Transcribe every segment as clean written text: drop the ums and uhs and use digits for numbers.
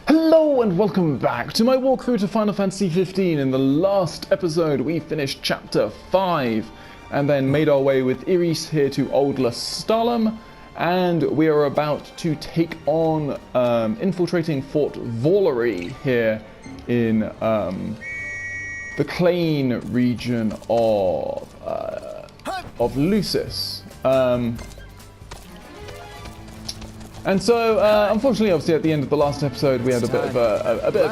Hello and welcome back to my walkthrough to Final Fantasy 15. In the last episode we finished chapter 5 and then made our way with Iris here to Old Lestalem, and we are about to take on infiltrating Fort Valerie here in the Clane region of Lucis. And so, unfortunately, obviously, at the end of the last episode, we had a bit of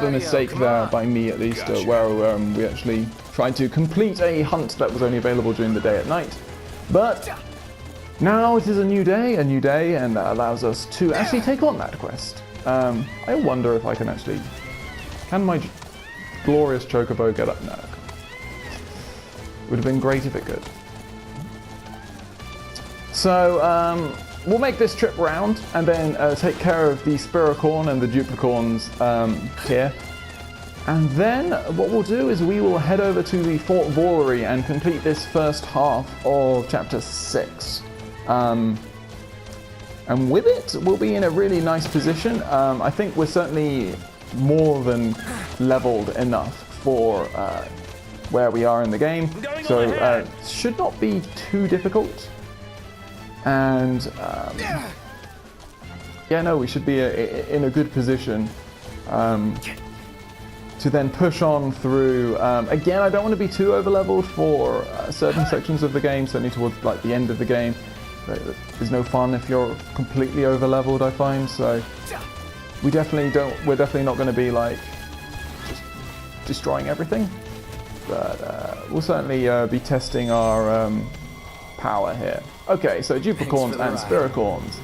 a mistake there, by me at least, where we actually tried to complete a hunt that was only available during the day at night. But now it is a new day, and that allows us to actually take on that quest. I wonder if I can actually... Can my glorious chocobo get up? No. Would have been great if it could. So, we'll make this trip round and then take care of the Spiracorn and the Duplicorns here. And then what we'll do is we will head over to the Fort Valerie and complete this first half of Chapter 6. And with it, we'll be in a really nice position. I think we're certainly more than leveled enough for where we are in the game. So it should not be too difficult. And we should be in a good position to then push on through. Again, I don't want to be too overleveled for certain sections of the game, certainly towards like the end of the game. There's no fun if you're completely overleveled, I find. So we're definitely not going to be like just destroying everything, but we'll certainly be testing our power here. Okay, so Duplicorns and Spiracorns,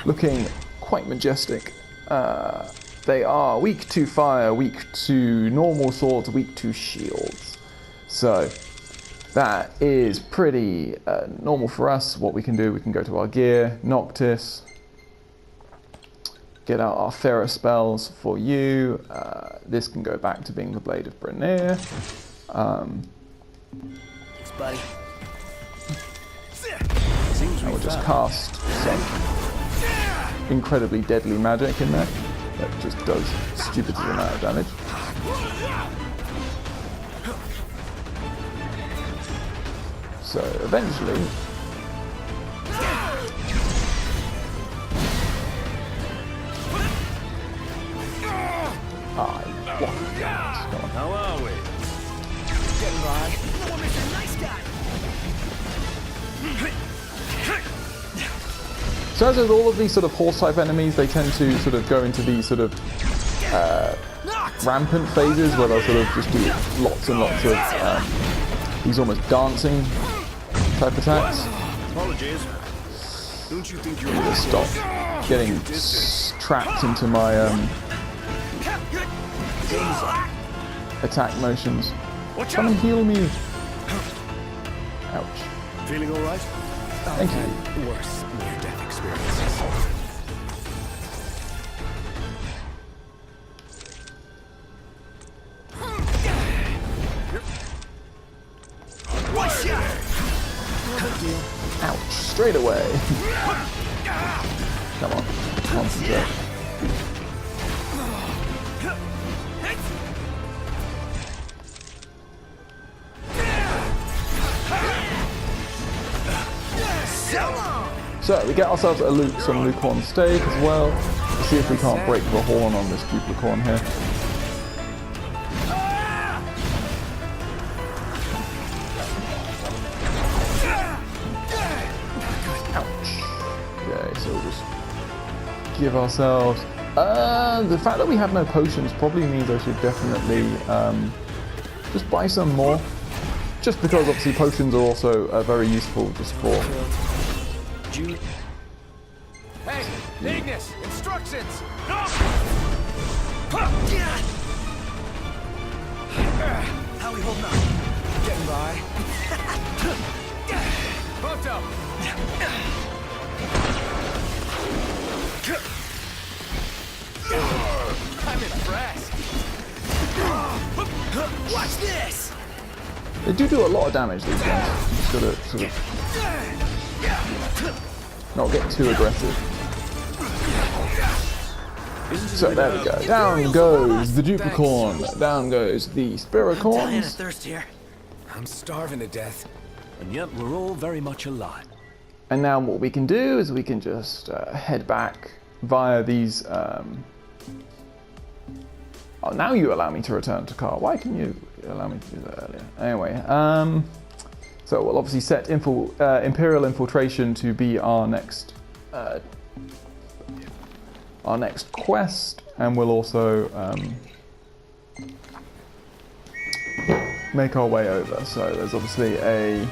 looking quite majestic. They are weak to fire, weak to normal swords, weak to shields. So that is pretty normal for us. What we can do, we can go to our gear, Noctis, get out our Ferra spells for you. This can go back to being the Blade of Branir. Thanks, buddy. I will just cast some incredibly deadly magic in there that just does stupid amount of damage. So eventually, How are we? Getting by. No, Mr. Nice Guy. So as with all of these sort of horse-type enemies, they tend to sort of go into these sort of rampant phases where they'll sort of just do lots and lots of these almost dancing type attacks. Apologies. Don't you think you're Just stop getting trapped into my attack motions. Come and heal me. Ouch. feeling all right? Thank you. Worse near-death experiences. Ouch, straight away. Come on, concentrate. So we get ourselves some Lucorn steak as well. Let's see if we can't break the horn on this Duplicorn here. Okay, so we'll just give ourselves... the fact that we have no potions probably means I should definitely just buy some more. Just because obviously potions are also very useful just for... Hey, Ignis! Instructions! How we holding up? Getting by. Photo! I'm impressed. Watch this. They do a lot of damage, these guys. Just gotta sort of not get too aggressive. So there we go. Down goes the Duplicorn. Down goes the Dying of Spiracorns. thirst here. I'm starving to death. And yet we're all very much alive. And now what we can do is we can just head back via these... Oh, now you allow me to return to car. Why can you allow me to do that earlier? Anyway, so we'll obviously set Imperial Infiltration to be our next quest, and we'll also make our way over. So there's obviously a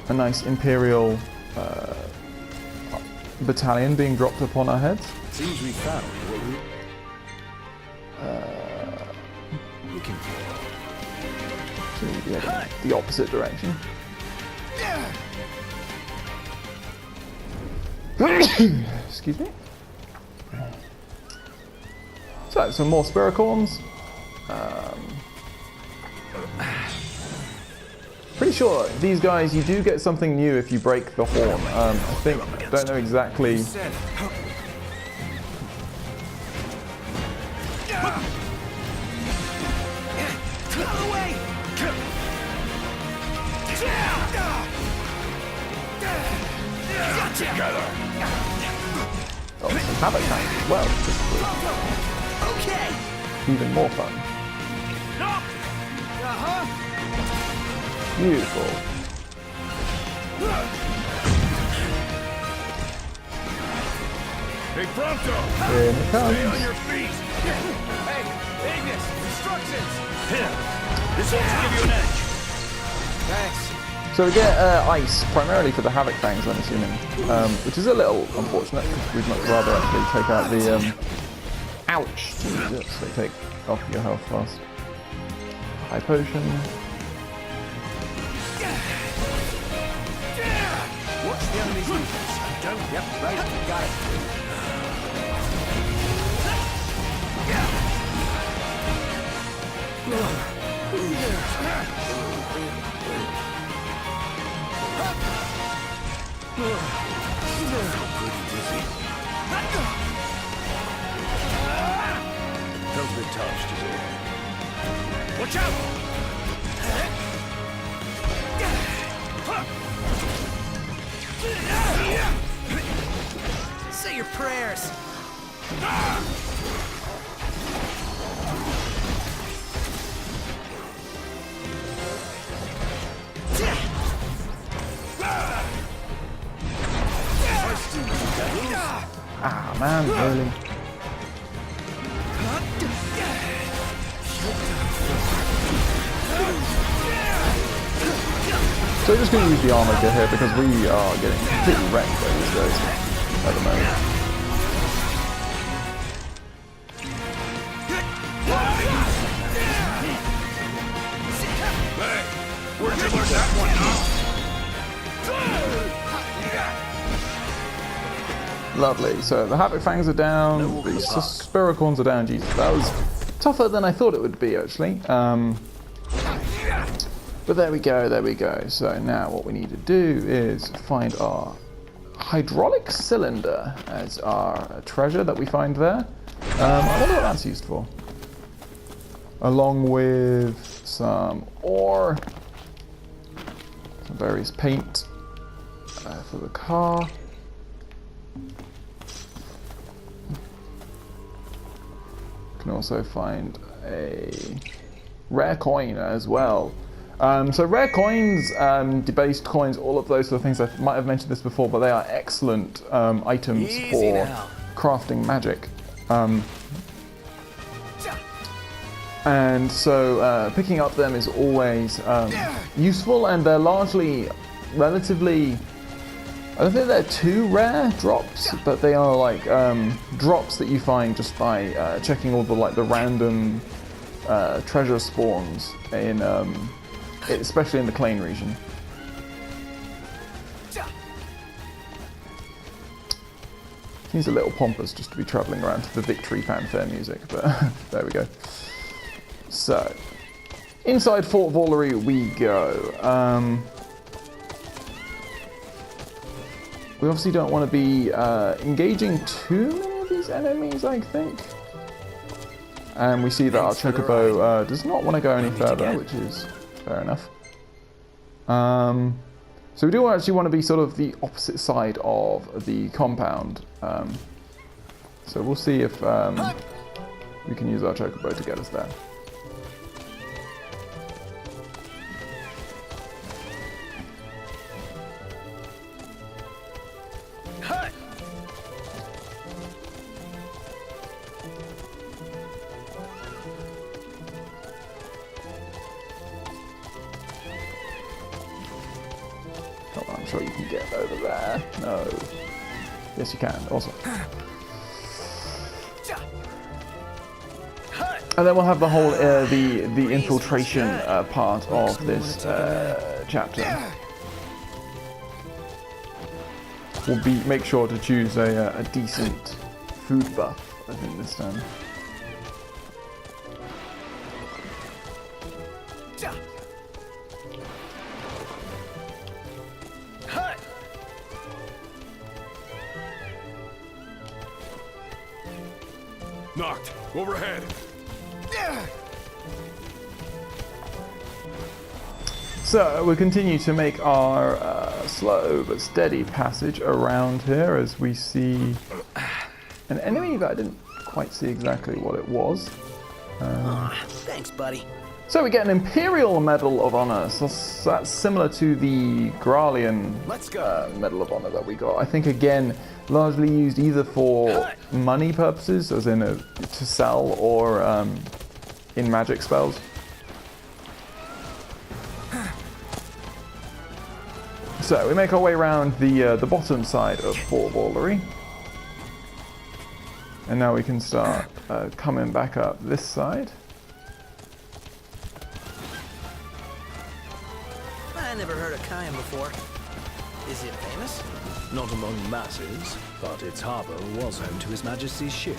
nice Imperial battalion being dropped upon our heads. Seems we found what we looking for. So we'll be heading the opposite direction. Excuse me. So, some more Spiracorns. Pretty sure these guys, you do get something new if you break the horn. I think, don't know exactly. Oh, some Havoc tanks as well. Okay. Even more fun. Beautiful. Hey, Pronto! Here it comes. Stay on your feet! Hey, Ignis! Instructions! Here! This ought to give you an edge! Thanks. So we get ice, primarily for the Havoc Fangs, I'm assuming, which is a little unfortunate, because we'd much rather actually take out the, ouch, Jesus, so take off your health fast. High potion. Watch the enemy's movements. Don't... Yep, right, got it. Pretty dizzy. Feels a bit touched, is it? Watch out! Say your prayers. Ah, man, really. So we're just going to use the armor here because we are getting completely wrecked by these guys at the moment. Hey, where'd you learn that one, huh? Lovely. So the Havoc Fangs are down, the Spiracorns are down. Jesus, that was tougher than I thought it would be, actually. But there we go, there we go. So now what we need to do is find our hydraulic cylinder as our treasure that we find there. I wonder what that's used for. Along with some ore, some various paint for the car. Can also find a rare coin as well. So rare coins, debased coins, all of those sort of things, I might have mentioned this before, but they are excellent items for crafting magic. And so picking up them is always useful, and they're largely relatively... I don't think they're too rare drops, but they are like drops that you find just by checking all the random treasure spawns in, especially in the Clane region. Seems a little pompous just to be travelling around to the victory fanfare music, but there we go. So, inside Fort Valerie we go. We obviously don't want to be engaging too many of these enemies, I think. And we see that our Chocobo does not want to go any further, which is fair enough. So we do actually want to be sort of the opposite side of the compound. So we'll see if we can use our Chocobo to get us there. I'm sure you can get over there. No. Yes, you can. Awesome. And then we'll have the whole the infiltration part of this chapter. We'll make sure to choose a decent food buff, I think, this time. Knocked. Overhead. So we continue to make our slow but steady passage around here as we see an enemy that I didn't quite see exactly what it was. Thanks, buddy. So we get an Imperial Medal of Honor. So that's similar to the Gralian Medal of Honor that we got. I think, again, largely used either for money purposes, as in to sell, or in magic spells. So we make our way around the bottom side of Fort Wallery. And now we can start coming back up this side. I never heard of Kyan before. Is it famous? Not among masses, but its harbor was home to His Majesty's ship.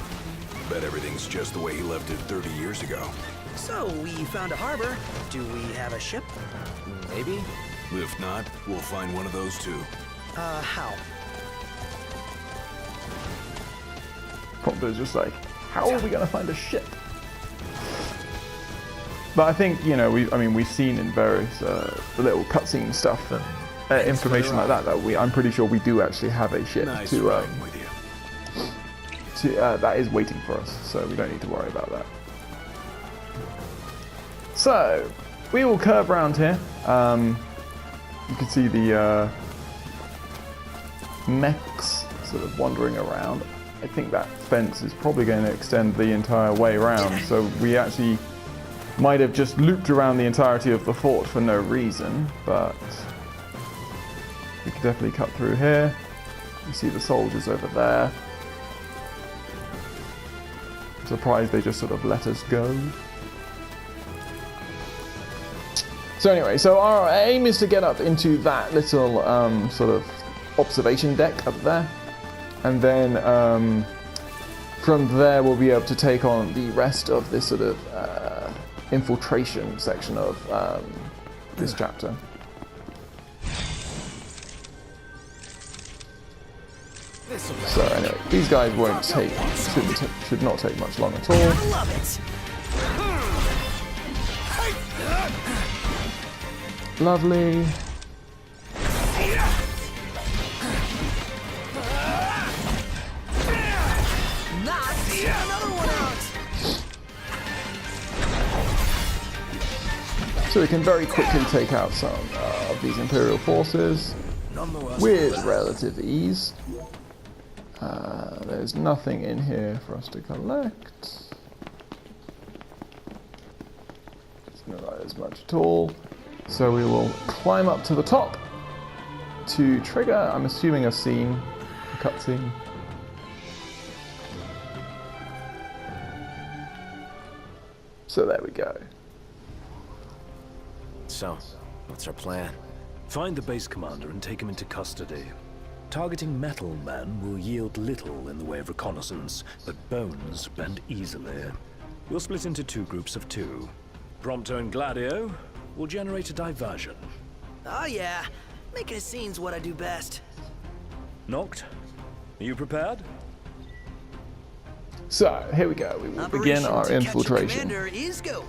Bet everything's just the way he left it 30 years ago. So, we found a harbor. Do we have a ship? Maybe? If not, we'll find one of those too. How? Prompto's just like, how are we going to find a ship? But I think, you know, we've seen in various the little cutscene stuff and information like that I'm pretty sure we do actually have a ship Nice to riding with you. that is waiting for us, so we don't need to worry about that. So we will curve around here. You can see the mechs sort of wandering around. I think that fence is probably going to extend the entire way around, so we actually might have just looped around the entirety of the fort for no reason, but we can definitely cut through here. You see the soldiers over there. I'm surprised they just sort of let us go. So anyway, so our aim is to get up into that little sort of observation deck up there. And then from there we'll be able to take on the rest of this sort of infiltration section of this chapter. So anyway, these guys won't take, should not take much long at all. I love it. Lovely. Another one out. So we can very quickly take out some of these Imperial forces with relative ease. There's nothing in here for us to collect. It's not like there's much at all. So we will climb up to the top to trigger, I'm assuming, a scene, a cutscene. So there we go. So, what's our plan? Find the base commander and take him into custody. Targeting metal men will yield little in the way of reconnaissance, but bones bend easily. We'll split into 2 groups of 2. Prompto and Gladio will generate a diversion. Oh yeah, making a scene's what I do best. Noct, are you prepared? So, here we go. We will begin our Operation To Catch a infiltration. Commander is go.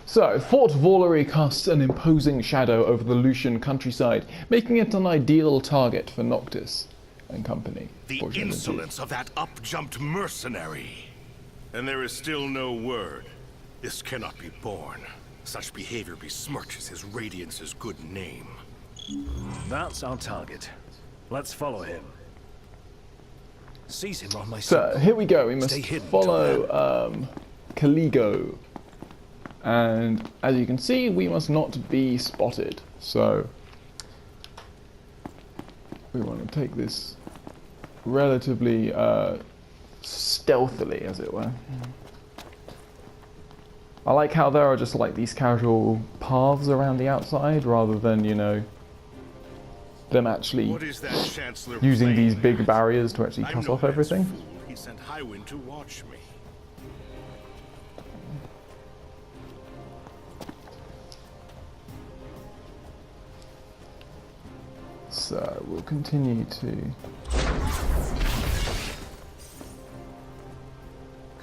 So, Fort Valery casts an imposing shadow over the Lucian countryside, making it an ideal target for Noctis and company. The Fortunately. insolence of that up-jumped mercenary. And there is still no word. This cannot be borne. Such behavior besmirches his Radiance's good name. That's our target. Let's follow him. Seize him on my So, here we go. We must Stay hidden, follow Caligo. And as you can see, we must not be spotted. So, we want to take this relatively stealthily, as it were. I like how there are just like these casual paths around the outside, rather than, you know, them actually What is that Chancellor using these playing big at? barriers to actually I'm cut no off man's everything. fool. He sent Highwind to watch me. So we'll continue to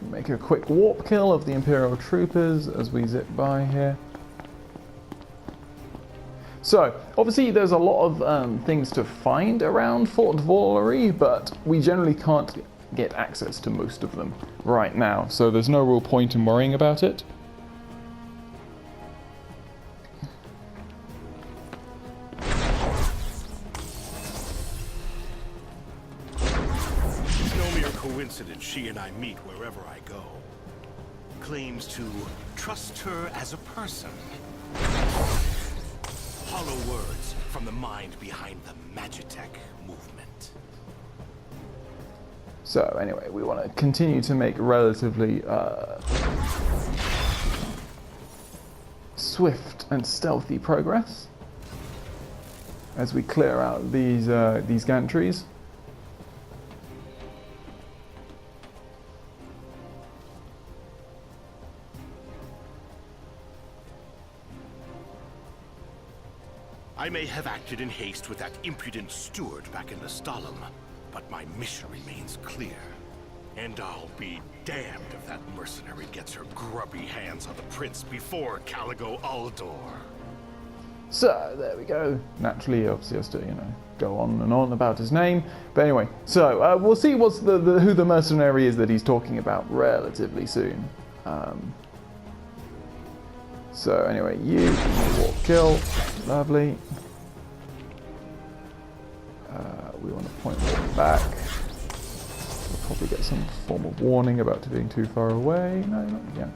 make a quick warp kill of the Imperial troopers as we zip by here. So, obviously there's a lot of things to find around Fort Valery, but we generally can't get access to most of them right now, so there's no real point in worrying about it. It's no mere coincidence she and I meet wherever I go. Claims to trust her as a person. Hollow words from the mind behind the Magitech movement. So anyway, we want to continue to make relatively swift and stealthy progress as we clear out these gantries. I may have acted in haste with that impudent steward back in the Stalin, but my mission remains clear. And I'll be damned if that mercenary gets her grubby hands on the prince before Caligo Aldor. So there we go. Naturally, obviously, has to go on and on about his name. But anyway, so we'll see what's who the mercenary is that he's talking about relatively soon. So anyway, you warp kill, lovely. We want to point warp back. We'll probably get some form of warning about being too far away. No, not yet.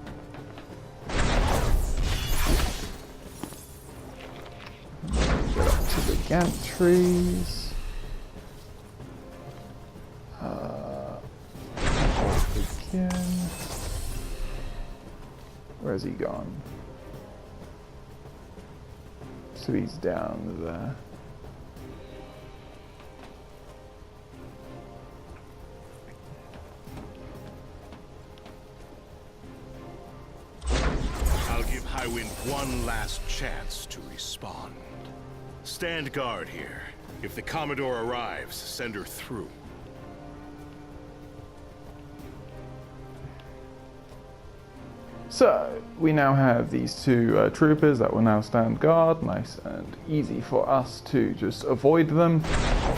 Get up to the gantries. Begin. Where's he gone? So he's down there. I'll give Highwind one last chance to respond. Stand guard here. If the Commodore arrives, send her through. So, we now have these two troopers that will now stand guard. Nice and easy for us to just avoid them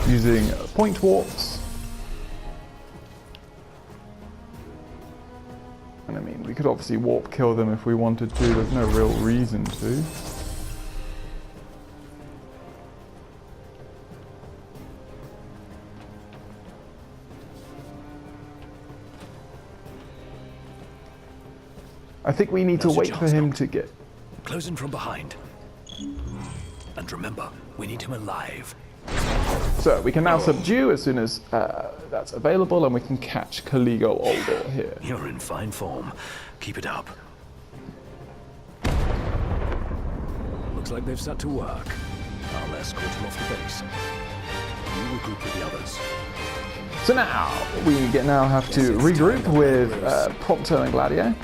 using point warps. And I mean, we could obviously warp kill them if we wanted to. There's no real reason to. I think we need to Now's your wait for chance, him Doc. to get... Close in from behind. And remember, we need him alive. So, we can now subdue as soon as that's available, and we can catch Caligo Aldor here. You're in fine form. Keep it up. Looks like they've set to work. I'll escort him off the base. You regroup with the others. So now, we now have to regroup with Prompto and Gladio.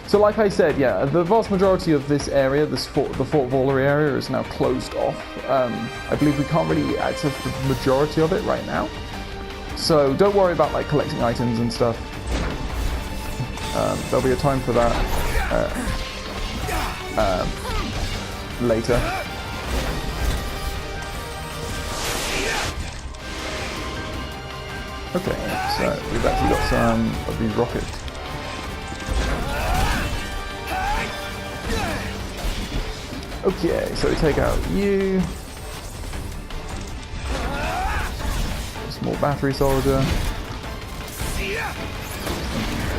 So like I said, yeah, the vast majority of this area, the Fort Valery area, is now closed off. I believe we can't really access the majority of it right now. So don't worry about like collecting items and stuff. There'll be a time for that later. Okay, so we've actually got some of these rockets. Okay, so we take out you. Small battery soldier.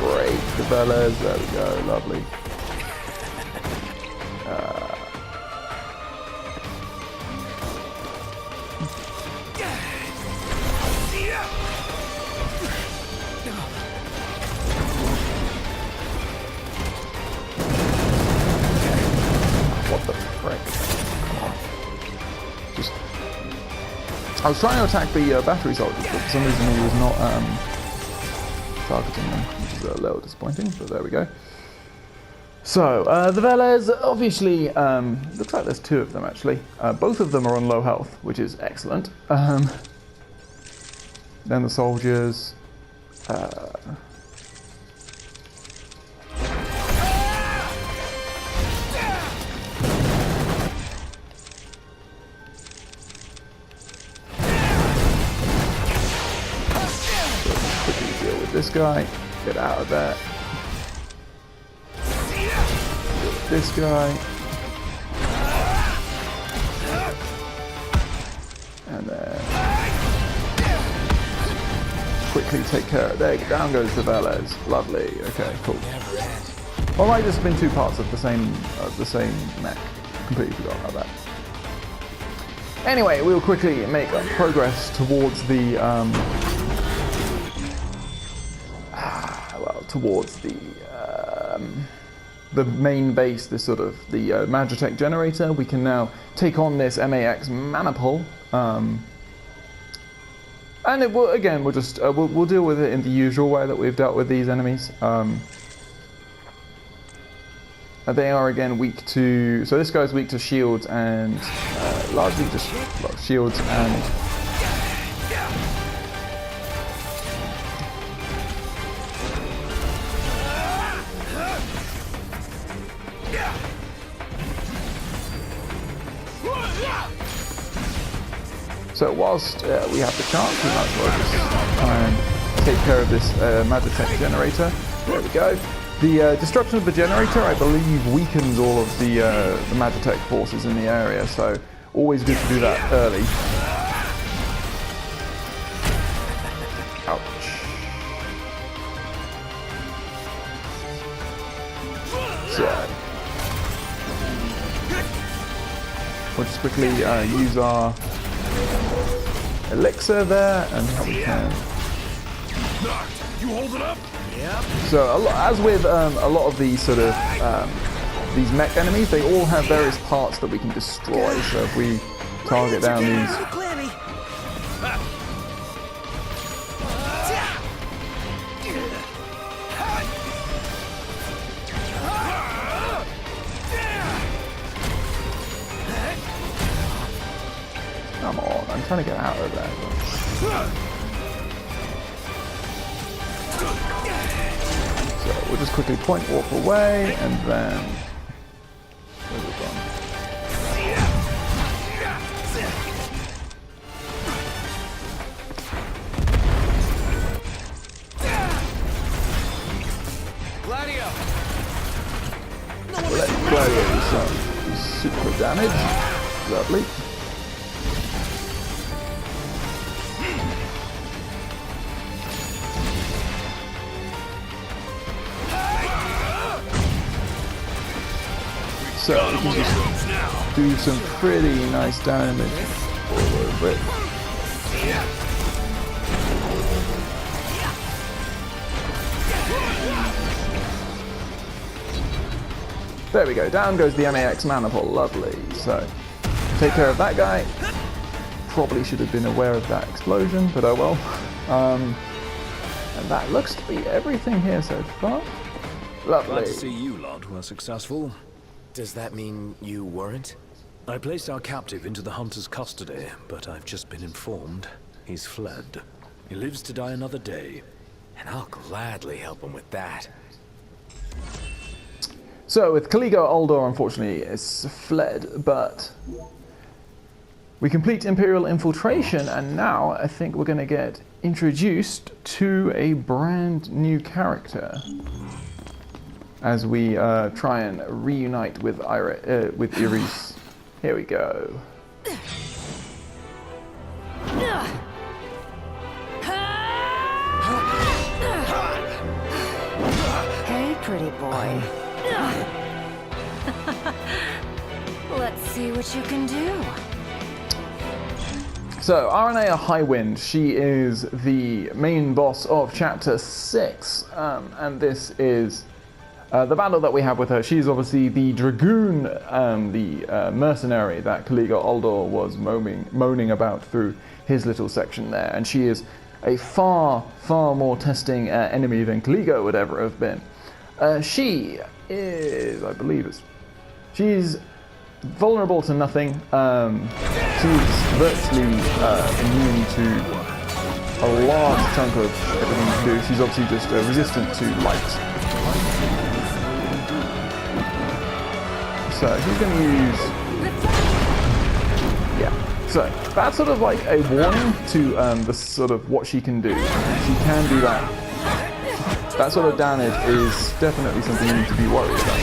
Break the bellas. There we go. Lovely. What the frick? Come on. Just. I was trying to attack the battery soldiers, but for some reason he was not targeting them, which is a little disappointing, but there we go. So, the Velez, obviously, looks like there's two of them actually. Both of them are on low health, which is excellent. Then the soldiers. This guy, get out of there. This guy. And then quickly take care of there. Down goes the Velez. Lovely. Okay, cool. Well, I might just been two parts of the same mech. Completely forgot about that. Anyway, we'll quickly make progress towards the towards the main base, this sort of the Magitech generator. We can now take on this MAX Manipul, and it will, again, we'll just we'll deal with it in the usual way that we've dealt with these enemies. They are again weak to, so this guy's weak to shields and largely just shields and so whilst we have the chance, we might as well just try and take care of this Magitech generator. There we go. The destruction of the generator, I believe, weakens all of the Magitech forces in the area, so always good to do that early. Ouch. So we'll just quickly use our elixir there and how we can. You hold it up? Yep. So as with a lot of these sort of these mech enemies, they all have various parts that we can destroy. So if we target down these. Come on, I'm trying to get out of there. So we'll just quickly point warp away and then. Where's it gone? Gladio! Let Gladio do some super damage. Lovely. So we can just do some pretty nice damage all over it. There we go, down goes the MAX Manipul, lovely. So take care of that guy. Probably should have been aware of that explosion, but oh well. And that looks to be everything here so far. Lovely. Glad to see you lot were successful. Does that mean you weren't? I placed our captive into the hunter's custody, but I've just been informed he's fled. He lives to die another day. And I'll gladly help him with that. So with Caligo, Uldor unfortunately is fled, but we complete Imperial Infiltration, and now I think we're going to get introduced to a brand new character as we try and reunite with Iris. Here we go. Hey, pretty boy. Let's see what you can do. So, Aranea Highwind, she is the main boss of Chapter 6, and this is the battle that we have with her. She's obviously the Dragoon, the mercenary that Caligo Uldor was moaning about through his little section there, and she is a far, far more testing enemy than Caligo would ever have been. She is, I believe she's vulnerable to nothing. She's virtually immune to a large chunk of everything you can do. She's obviously just resistant to light. So she's going to use... Yeah. So that's sort of like a warning to the sort of what she can do. She can do that. That sort of damage is definitely something you need to be worried about.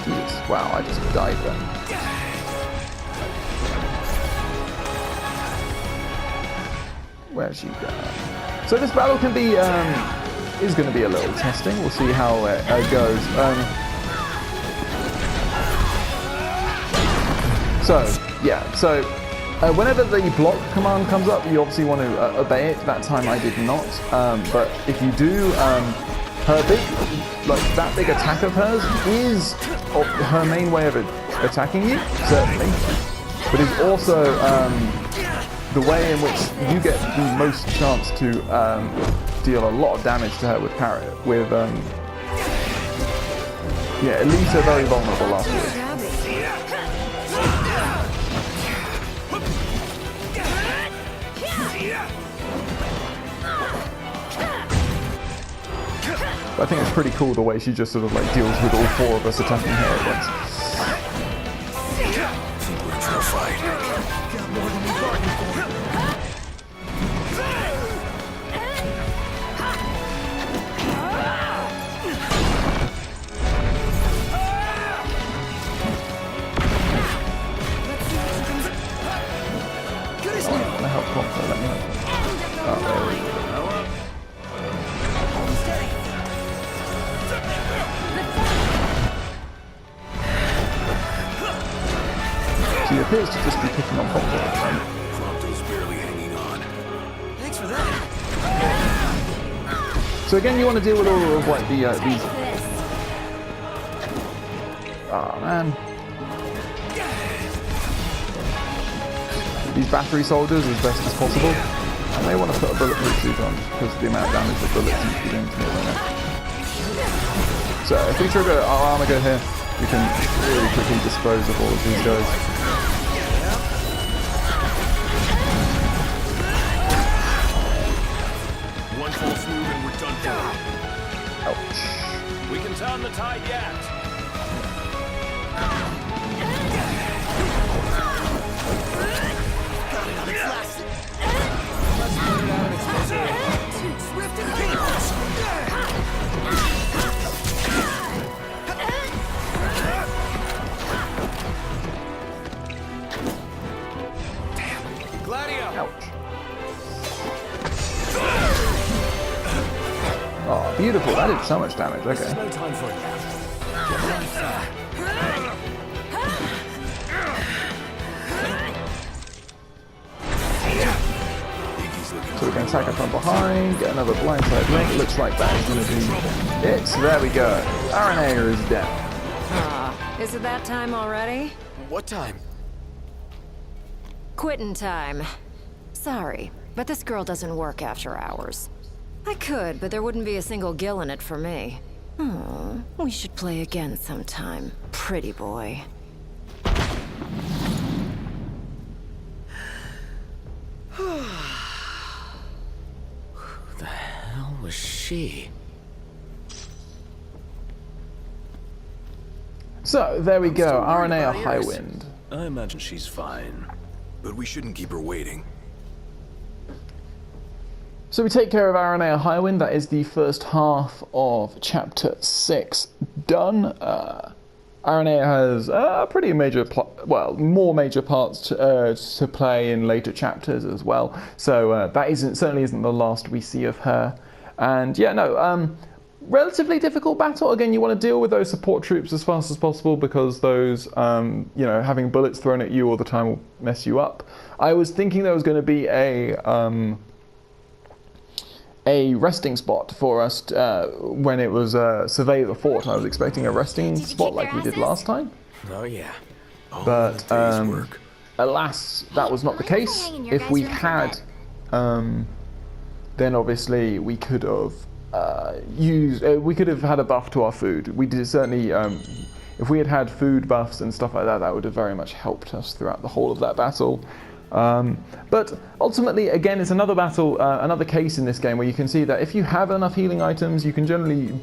Jeez, wow, I just died then. Where's she going? So this battle can be, is going to be a little testing. We'll see how it goes. Whenever the block command comes up, you obviously want to obey it. That time I did not. But if you do, her that big attack of hers is her main way of attacking you, certainly. But it's also the way in which you get the most chance to deal a lot of damage to her with Elisa very vulnerable last week. I think it's pretty cool the way she just sort of like deals with all four of us attacking her at once. I think we're in for a fight. Let me help Conquer, let me help. Oh, there we go. She appears to just be picking on Conquer at the moment. Prompto's barely hanging on. Thanks for that. So again, you want to deal with all of like these. Oh man. These battery soldiers as best as possible. I may want to put a bulletproof suit on because of the amount of damage that bullets seem to be doing to me right now. So if we trigger our armor go here, we can really quickly dispose of all of these guys. One false move and we're done for. Ouch. We can turn the tide yet. Ouch. Oh, beautiful. That did so much damage. Okay. No time for it now. Iggy's looking So we can attack her from behind, get another blindside link. Looks like that's going to be it. There we go. Aranea is down. Is it that time already? What time? Quitting time. Sorry, but this girl doesn't work after hours. I could, but there wouldn't be a single gill in it for me. Oh, we should play again sometime, pretty boy. Who the hell was she? So there we go. still worried Aranea about Iris. Highwind. I imagine she's fine. But we shouldn't keep her waiting. So we take care of Aranea Highwind. That is the first half of Chapter 6 done. Aranea has a pretty major more major parts to play in later chapters as well. So that certainly isn't the last we see of her. And yeah, no, relatively difficult battle. Again, you want to deal with those support troops as fast as possible because those, you know, having bullets thrown at you all the time will mess you up. I was thinking there was going to be a resting spot for us when it was survey the fort. I was expecting a resting spot like we did last time, Oh yeah. but day's work. alas, that was not the case. If we had, then obviously we could have we could have had a buff to our food. We did certainly, if we had had food buffs and stuff like that, that would have very much helped us throughout the whole of that battle. But ultimately, again, it's another battle, another case in this game where you can see that if you have enough healing items, you can generally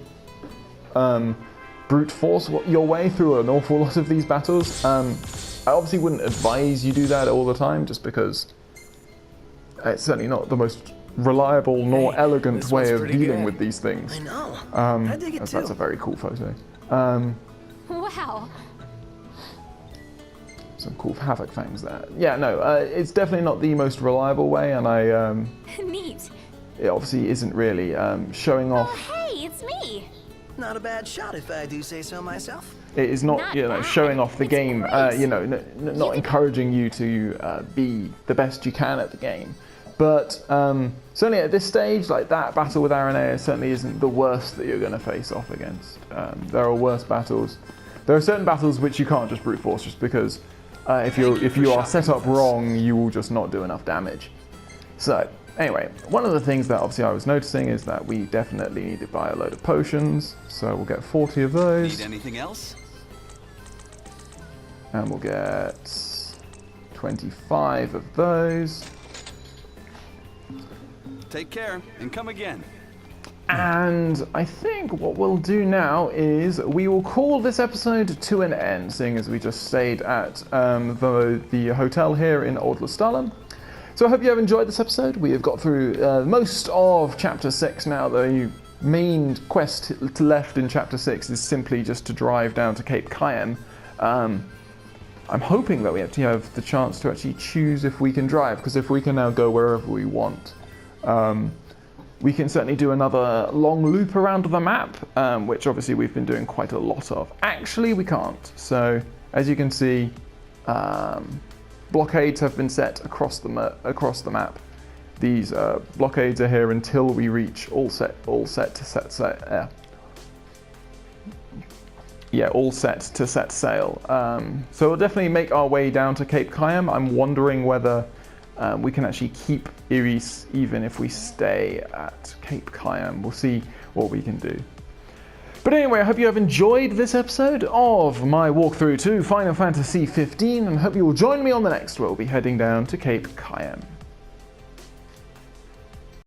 brute force your way through an awful lot of these battles. I obviously wouldn't advise you do that all the time, just because it's certainly not the most reliable nor elegant this way one's of pretty dealing good. with these things. I know. I dig it too. That's a very cool photo. Wow. Some cool Havoc fangs there. Yeah, no, it's definitely not the most reliable way, and Neat. it obviously isn't really showing off. Hey, it's me. Not a bad shot if I do say so myself. It is not, Not you know, bad. showing off the It's game. great. You know, not encouraging you to be the best you can at the game. But certainly at this stage, like that battle with Aranea certainly isn't the worst that you're going to face off against. There are worse battles. There are certain battles which you can't just brute force, just because if you are set up wrong, you will just not do enough damage. So anyway, one of the things that obviously I was noticing is that we definitely need to buy a load of potions. So we'll get 40 of those. Need anything else? And we'll get 25 of those. Take care and come again. And I think what we'll do now is we will call this episode to an end, seeing as we just stayed at the hotel here in Old Lestalem. So I hope you have enjoyed this episode. We have got through most of Chapter 6 now. The main quest left in Chapter 6 is simply just to drive down to Cape Cayenne. I'm hoping that we actually have the chance to actually choose if we can drive, because if we can now go wherever we want, we can certainly do another long loop around the map, which obviously we've been doing quite a lot of. Actually, we can't. So, as you can see, blockades have been set across the map. These blockades are here until we reach all set to set sail. So we'll definitely make our way down to Cape Cayenne. I'm wondering whether we can actually keep Iris even if we stay at Cape Cayenne. We'll see what we can do. But anyway, I hope you have enjoyed this episode of my walkthrough to Final Fantasy XV, and hope you will join me on the next where we'll be heading down to Cape Cayenne.